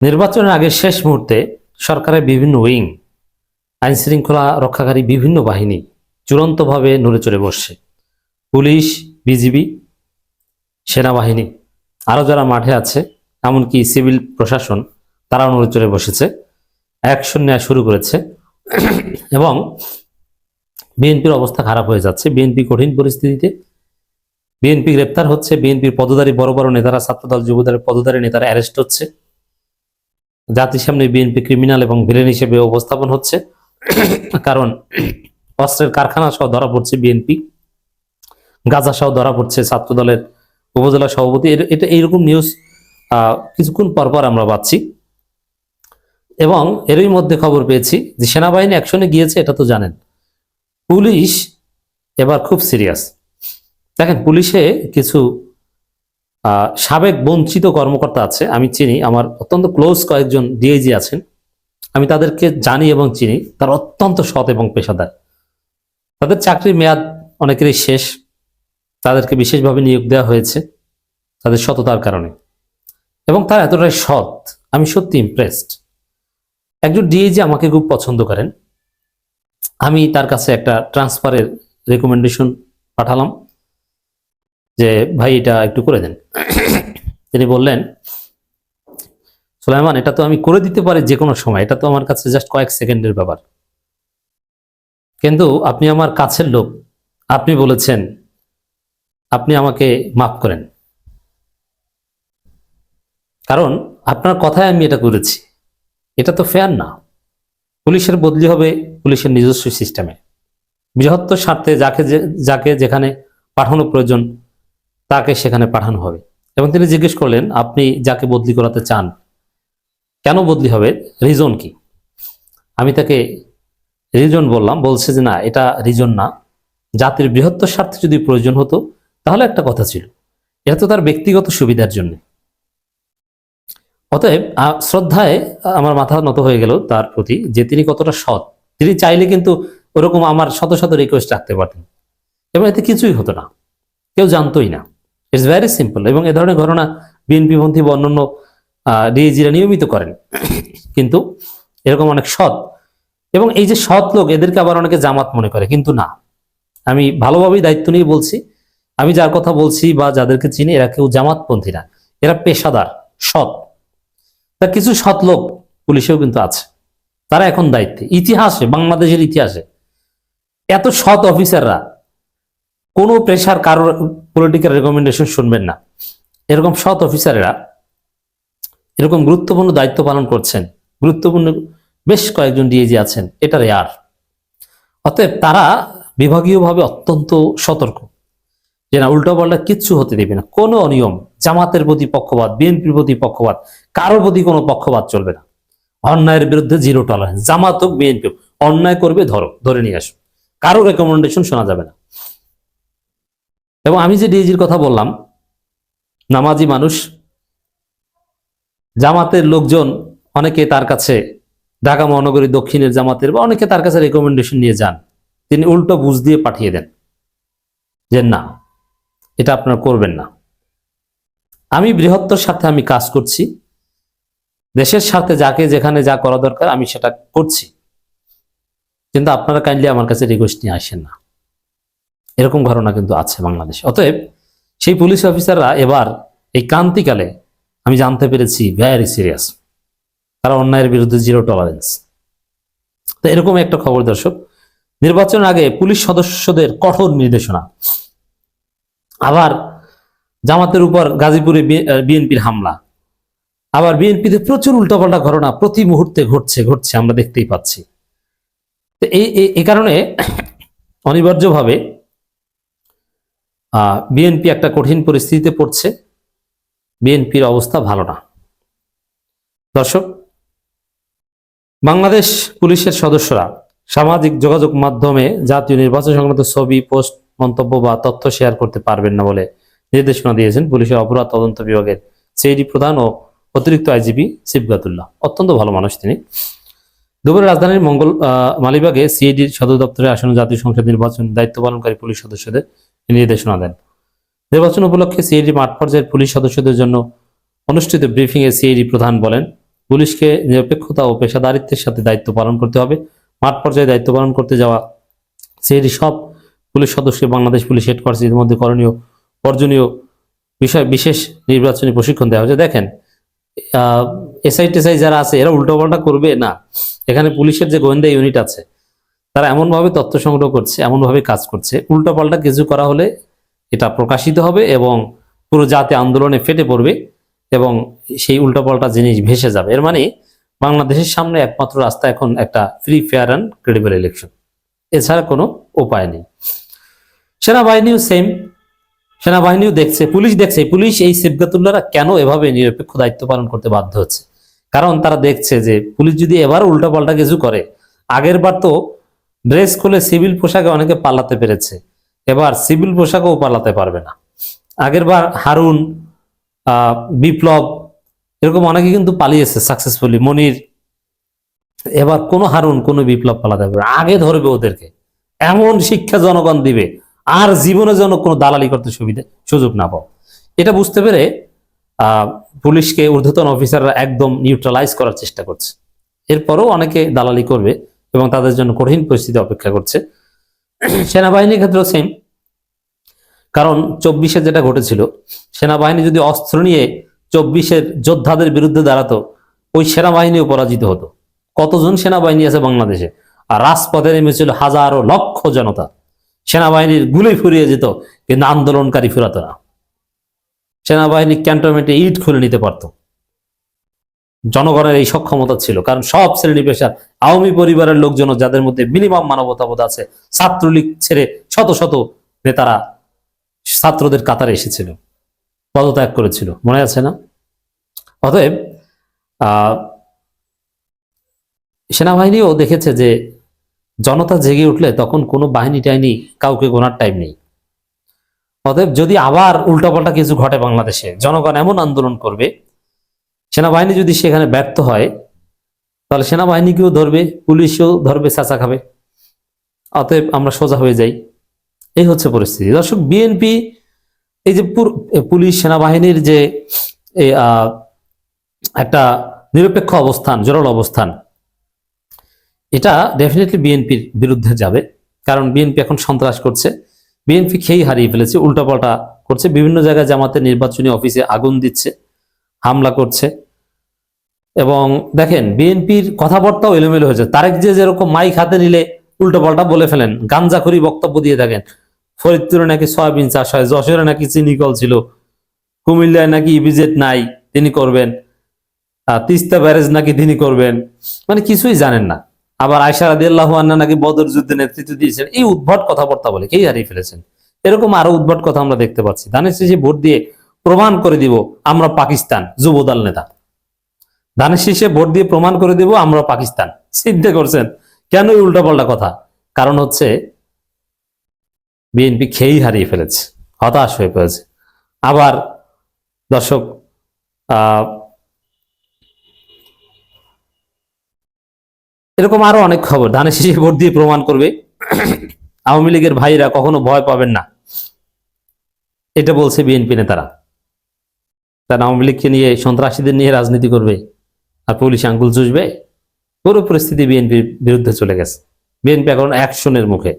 নির্বাচনের আগে শেষ মুহূর্তে সরকারের বিভিন্ন উইং, আইন শৃঙ্খলা রক্ষাকারী বিভিন্ন বাহিনী চূড়ান্তভাবে নড়ে চড়ে বসছে। পুলিশ, বিজিবি, সেনাবাহিনী, আরও যারা মাঠে আছে, এমনকি সিভিল প্রশাসন, তারাও নড়ে চড়ে বসেছে, অ্যাকশন নেওয়া শুরু করেছে এবং বিএনপির অবস্থা খারাপ হয়ে যাচ্ছে। বিএনপি কঠিন পরিস্থিতিতে, বিএনপি গ্রেপ্তার হচ্ছে, বিএনপির পদধারী বড় বড় নেতারা, ছাত্রদল যুবদলের পদধারী নেতারা অ্যারেস্ট হচ্ছে, জাতির সামনে বিএনপি ক্রিমিনাল এবং ভিলেন হিসেবে উপস্থাপন হচ্ছে। কারণ অস্ত্রের কারখানা সহ ধরা পড়ছে বিএনপি, গাঁজা সহ ধরা পড়ছে ছাত্রদলের উপজেলা সভাপতি। এটা এইরকম নিউজ কিছুক্ষণ পরপর আমরা পাচ্ছি। এবং এরই মধ্যে খবর পেয়েছি যে সেনাবাহিনী অ্যাকশনে গিয়েছে, এটা তো জানেন। পুলিশ এবার খুব সিরিয়াস। দেখেন, পুলিশে কিছু সাবেক বঞ্চিত কর্মকর্তা আছে, আমি চিনি, আমার অত্যন্ত ক্লোজ কয়েকজন ডিআইজি আছেন, আমি তাদেরকে জানি এবং চিনি। তারা অত্যন্ত সৎ এবং পেশাদার। তাদের চাকরির মেয়াদ অনেকেরই শেষ, তাদেরকে বিশেষভাবে নিয়োগ দেওয়া হয়েছে তাদের সততার কারণে, এবং তারা এতটাই সৎ, আমি সত্যি ইমপ্রেসড। একজন ডিআইজি আমাকে খুব পছন্দ করেন, আমি তার কাছে একটা ট্রান্সফারের রেকমেন্ডেশন পাঠালাম যে ভাই এটা একটু করে দেন। তিনি বললেন, সুলাইমান, এটা তো আমি করে দিতে পারি যে কোনো সময়, এটা তো আমার কাছে জাস্ট কয়েক সেকেন্ডের ব্যাপার, কিন্তু আপনি আমার কাছের লোক, আপনি বলেছেন আপনি আমাকে মাফ করেন, কারণ আপনার কথায় আমি এটা করেছি। এটা তো ফেয়ার না। পুলিশের বদলি হবে পুলিশের নিজস্ব সিস্টেমে, বৃহত্তর স্বার্থে যাকে যেখানে পাঠানো প্রয়োজন তাকে সেখানে পাঠানো হবে। এবং তিনি জিজ্ঞেস করলেন, আপনি যাকে বদলি করাতে চান কেন বদলি হবে, রিজন কি? আমি তাকে রিজন বললাম, বলছে যে না, এটা রিজন না, জাতির বৃহত্তর স্বার্থে যদি প্রয়োজন হতো তাহলে একটা কথা ছিল, এটা তো তার ব্যক্তিগত সুবিধার জন্য। অতএব শ্রদ্ধায় আমার মাথা নত হয়ে গেল তার প্রতি, যে তিনি কতটা সৎ। তিনি চাইলে কিন্তু ওরকম আমার শত শত রিকোয়েস্ট রাখতে পারতেন এবং এতে কিছুই হতো না, কেউ জানতোই না। It's very simple. এবং এ ধরনের ঘটনা বিএনপি পন্থী বা অন্যান্য ডিএজিরা নিয়মিত করেন, কিন্তু এরকম অনেক সৎ, এবং এই যে সৎ লোক, এদেরকে আবার অনেকে জামাত মনে করে, কিন্তু না। আমি ভালোভাবেই দায়িত্ব নিয়ে বলছি, আমি যার কথা বলছি বা যাদেরকে চিনি, এরা কেউ জামাতপন্থী না, এরা পেশাদার, সৎ। তা কিছু সৎ লোক পুলিশেও কিন্তু আছে, তারা এখন দায়িত্বে। ইতিহাসে, বাংলাদেশের ইতিহাসে এত সৎ অফিসাররা কোনো প্রেশার, কারোর পলিটিক্যাল রেকমেন্ডেশন শুনবেন না, এরকম সৎ অফিসারেরা এরকম গুরুত্বপূর্ণ দায়িত্ব পালন করছেন, গুরুত্বপূর্ণ বেশ কয়েকজন ডিএজি আছেন, এটা রেয়ার। অতএব তারা বিভাগীয়ভাবে অত্যন্ত সতর্ক যে না, উল্টোপাল্টা কিচ্ছু হতে দেবে না, কোনো অনিয়ম, জামাতের প্রতি পক্ষপাত, বিএনপির প্রতি পক্ষপাত, কারোর প্রতি কোনো পক্ষপাত চলবে না। অন্যায়ের বিরুদ্ধে জিরো টলারেন্স, জামাত হোক বিএনপি হোক, অন্যায় করবে ধরে নিয়ে আসো, কারো রেকমেন্ডেশন শোনা যাবে না। এবং আমি যে ডিএজির কথা বললাম, নামাজি মানুষ, জামাতের লোকজন অনেকে তার কাছে, ঢাকা মহানগরী দক্ষিণের জামাতের বা অনেকে তার কাছে রেকমেন্ডেশন নিয়ে যান, তিনি উল্টো বুঝ দিয়ে পাঠিয়ে দেন যে না, এটা আপনারা করবেন না। আমি বৃহত্তর স্বার্থে আমি কাজ করছি, দেশের স্বার্থে যাকে যেখানে যা করা দরকার আমি সেটা করছি, কিন্তু আপনারা কাইন্ডলি আমার কাছে রিকোয়েস্ট নিয়ে আসেন না। এরকম ঘটনা কিন্তু আছে বাংলাদেশে। অতএব সেই পুলিশ অফিসাররা এবার এই ক্রান্তিকালে আমি জানতে পেরেছি ভেরি সিরিয়াস, তারা অন্যায়ের বিরুদ্ধে জিরো টলারেন্স। তো এরকম একটা খবর দর্শক, নির্বাচনের আগে পুলিশ সদস্যদের কঠোর নির্দেশনা, আবার জামাতের উপর গাজীপুরে বিএনপির হামলা, আবার বিএনপিতে প্রচুর উল্টাপাল্টা ঘটনা প্রতি মুহূর্তে ঘটছে, আমরা দেখতেই পাচ্ছি। তো এই কারণে অনিবার্যভাবে বিএনপি একটা কঠিন পরিস্থিতিতে পড়ছে, বিএনপির অবস্থা ভালো না। দর্শক, বাংলাদেশ পুলিশের সদস্যরা সামাজিক যোগাযোগ মাধ্যমে জাতীয় নির্বাচন সংক্রান্ত ছবি, পোস্ট, মন্তব্য বা তথ্য শেয়ার করতে পারবেন না বলে নির্দেশনা দিয়েছেন পুলিশের অপরাধ তদন্ত বিভাগের সিআইডি প্রধান ও অতিরিক্ত আইজিপি সিবগাতুল্লাহ। অত্যন্ত ভালো মানুষ তিনি। দুপুরে রাজধানীর মালিবাগে সিআইডির সদর দপ্তরে আসন্ন জাতীয় সংসদ নির্বাচন দায়িত্ব পালনকারী পুলিশ সদস্যদের নির্দেশনা দেন। নির্বাচন উপলক্ষে সিআইডি মাঠ পর্যায়ের পুলিশ সদস্যদের জন্য অনুষ্ঠিত ব্রিফিং এ সিআইডি প্রধান বলেন, পুলিশকে নিরপেক্ষতা ও পেশাদারিত্বের সাথে দায়িত্ব পালন করতে হবে। মাঠ পর্যায়ে দায়িত্ব পালন করতে যাওয়া সেই সব পুলিশ সদস্যকে বাংলাদেশ পুলিশ হেডকোয়ার্টার্সের মধ্যে করণীয় বর্জনীয় বিষয় বিশেষ নির্বাচনী প্রশিক্ষণ দেওয়া হয়েছে। দেখেন এসআই টেসআই যারা আছে এরা উল্টোপাল্টা করবে না, এখানে পুলিশের যে গোয়েন্দা ইউনিট আছে তারা এমনভাবে তথ্য সংগ্রহ করছে, এমনভাবে কাজ করছে, উল্টোপাল্টা কিছু করা হলে এটা প্রকাশিত হবে এবং পুরো জাতি আন্দোলনে ফেটে পড়বে এবং সেই উল্টোপাল্টা জিনিস ভেসে যাবে। এর মানে বাংলাদেশের সামনে একমাত্র রাস্তা এখন একটা free fair and credible election, এছাড়া কোনো উপায় নেই। সেনাবাহিনীও সেম, সেনাবাহিনীও দেখছে, পুলিশ দেখছে, পুলিশ এই সেফগাতুল্লাহরা কেন এভাবে নিরপেক্ষ দায়িত্ব পালন করতে বাধ্য হচ্ছে, কারণ তারা দেখছে যে পুলিশ যদি এবার উল্টাপাল্টা কিছু করে, আগের বার তো ড্রেস খুলে সিভিল পোশাকে অনেকে পালাতে পেরেছে, এবার সিভিল পোশাকেও পালাতে পারবে না। আগের বার হারুন, বিপ্লব এরকম অনেকে কিন্তু পালিয়েছে সাকসেসফুলি, মনির, এবার কোনো হারুন কোনো বিপ্লব পালাতে পারবে না, আগে ধরবে ওদেরকে, এমন শিক্ষা জনগণ দিবে আর জীবনে যেন কোনো দালালি করতে সুযোগ না পাও। এটা বুঝতে পেরে পুলিশকে ঊর্ধ্বতন অফিসাররা একদম নিউট্রালাইজ করার চেষ্টা করছে। এরপরও অনেকে দালালি করবে এবং তাদের জন্য কঠিন পরিস্থিতি অপেক্ষা করছে। সেনাবাহিনীর ক্ষেত্রেও সেম, কারণ 24-এ যেটা ঘটেছিল, সেনাবাহিনী যদি অস্ত্র নিয়ে 24-এর যোদ্ধাদের বিরুদ্ধে দাঁড়াতো, ওই সেনাবাহিনীও পরাজিত হতো। কতজন সেনাবাহিনী আছে বাংলাদেশে, আর রাজপথে নেমেছিল হাজারো লক্ষ জনতা, সেনাবাহিনীর গুলি ফুরিয়ে যেত কিন্তু আন্দোলনকারী ফুরাতো না। সেনাবাহিনী ক্যান্টনমেন্টে ইট খুলে নিতে পারত, জনগণের এই সক্ষমতা ছিল, কারণ সব শ্রেণী পেশার আওয়ামী পরিবারের লোকজন যাদের মধ্যে মিনিমাম মানবতাবোধ আছে, ছাত্রলীগ ছেড়ে শত শত নেতারা ছাত্রদের কাতারে এসেছিল, পদত্যাগ করেছিল, মনে আছে না? অতএব সেনাবাহিনীও দেখেছে যে জনতা জেগে উঠলে তখন কোনো বাহিনী টাইনি কাউকে গোনার টাইম নেই। অতএব যদি আবার উল্টাপাল্টা কিছু ঘটে বাংলাদেশে, জনগণ এমন আন্দোলন করবে, সেনাবাহিনী যদি সেখানে ব্যর্থ হয় তাহলে সেনাবাহিনীকেও ধরবে, পুলিশও ধরবে, চাচা খাবে। অতএব আমরা সোজা হয়ে যাই, এই হচ্ছে পরিস্থিতি। দর্শক, বিএনপি এই যে পুলিশ সেনাবাহিনীর যে একটা নিরপেক্ষ অবস্থান, জোরালো অবস্থান, এটা ডেফিনেটলি বিএনপির বিরুদ্ধে যাবে, কারণ বিএনপি এখন সন্ত্রাস করছে, বিএনপি খেই হারিয়ে ফেলেছে, উল্টাপাল্টা করছে, বিভিন্ন জায়গায় জামাতের নির্বাচনী অফিসে আগুন দিচ্ছে, হামলা করছে। এবং দেখেন বিএনপির কথাবার্তাও এলোমেলো হয়েছে। তারেক যে যেরকম মাইক হাতে নিলে উল্টোপাল্টা বলে ফেলেন, গাঞ্জাখুরি বক্তব্য দিয়ে থাকেন, ফরিদপুরে নাকি সয়াবিন চাষ হয়, যশোরে নাকি চিনি কল ছিল, কুমিল্লায় নাকি ইপিজেড নাই তিনি করবেন, তিস্তা ব্যারেজ নাকি তিনি করবেন, মানে কিছুই জানেন না। আবার আয়েশা রাদিয়াল্লাহু আনহা নাকি বদর যুদ্ধে নেতৃত্ব দিয়েছেন, এই উদ্ভট কথাবার্তা বলে কেই হারিয়ে ফেলেছেন। এরকম আরো উদ্ভট কথা আমরা দেখতে পাচ্ছি। ধানের শীষে ভোট দিয়ে প্রমাণ করে দিব আমরা পাকিস্তান, যুবদল নেতা ধানের শীষে ভোট দিয়ে প্রমাণ করে দিব আমরা পাকিস্তান। চিন্তা করছেন কেন এই উল্টাপাল্টা কথা? কারণ হচ্ছে বিএনপি খেই হারিয়ে ফেলেছে, হতাশ হয়ে পড়েছে। আবার দর্শক, এরকম আরো অনেক খবর, ধানের শীষে ভোট দিয়ে প্রমাণ করবে আওয়ামী লীগের ভাইরা কখনো ভয় পাবেন না, এটা বলছে বিএনপি নেতারা। তারা আওয়ামী লীগকে নিয়ে, সন্ত্রাসীদের নিয়ে রাজনীতি করবে আর পুলিশ আঙ্গুল চুষবে। পুরো পরিস্থিতি বিএনপির বিরুদ্ধে চলে গেছে, বিএনপি এখন অ্যাকশনের মুখে।